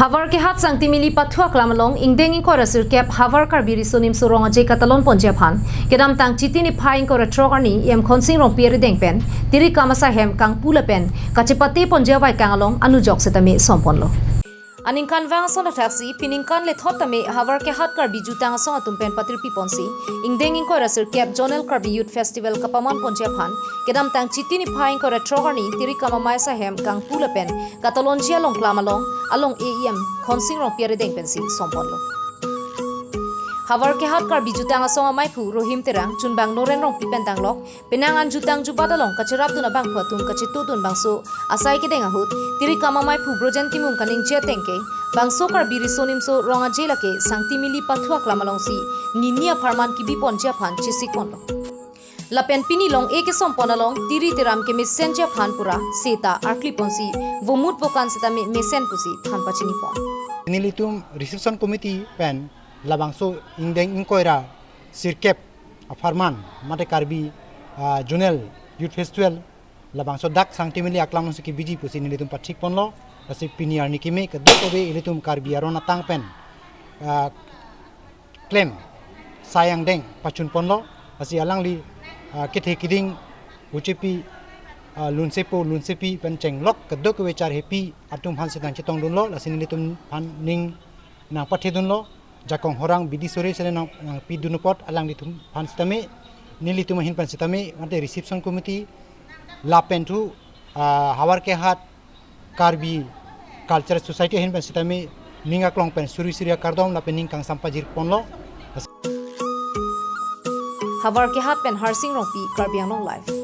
Havarkehat ZKYF lamalong ingdeng ko rasir kep Havarkehat birisonim surong aje katalon ponji aphan kedam tang chitini phaing ko retrogarni EM Khonsing Rongpi Tirikam Tirikam asaihem kangpu pen kachipati ponji vai kangalong anujok setami somponlo Aningkan vang son taxi piningkan le thotame Havarkehat karbi jutang song atumpen patirpi ponsi ingdeng ko rasir kep Jonel karbi youth festival kapaman ponji aphan kedam tang chitini phaing ko retrogarni Tirikam asaihem kangpu pen katalon long lamalong along EM Khonsing Rongpi Tirikam si somponlo Havarkehat karbi jutang asong amaipu rohim terang chunbang noren rongpi pentanglok penangan jutang jubatalong kachirap tuna bang phatum kachitutun bangso asai kedeng ahut Tirikam amaipu brojentimum kaning jetengke bangso karbi risonimso ronga jelake sangtimili pathuak lamalong si ninia pharman kibi ponja phan chisikonlo Lapen pinilong eke somponalong tiri tiram ke mesenja phan pura seta arkli ponsi vomut pokan seta mesen pusi phan pachini pon Nilitum reception committee pen labangso ingdeng inkoira sirkep farman mate karbi junel youth festival labangso dak sangtimili aklam siki biji pusi nilitum pathik ponlo asi piniar nikime ke dokobe ilitum karbi arona tang pen claim sayang deng pachun ponlo asi alangli kithe kiding ucipi lunsepi penceng lok kedok we char happy atum han sedang cetong dunlo lasin litum han ning nang pathe dunlo jakong horang bidi sore sene nang pi dunupot alang litum han setame nilitum hin pan setame mate reception committee lapen tu Havarkehat karbi culture society hin pan setame ninga klong pen suri siria kardom lapen ning kang sampajir ponlo Havarkehat pen Harsing Rongpi karbi anong live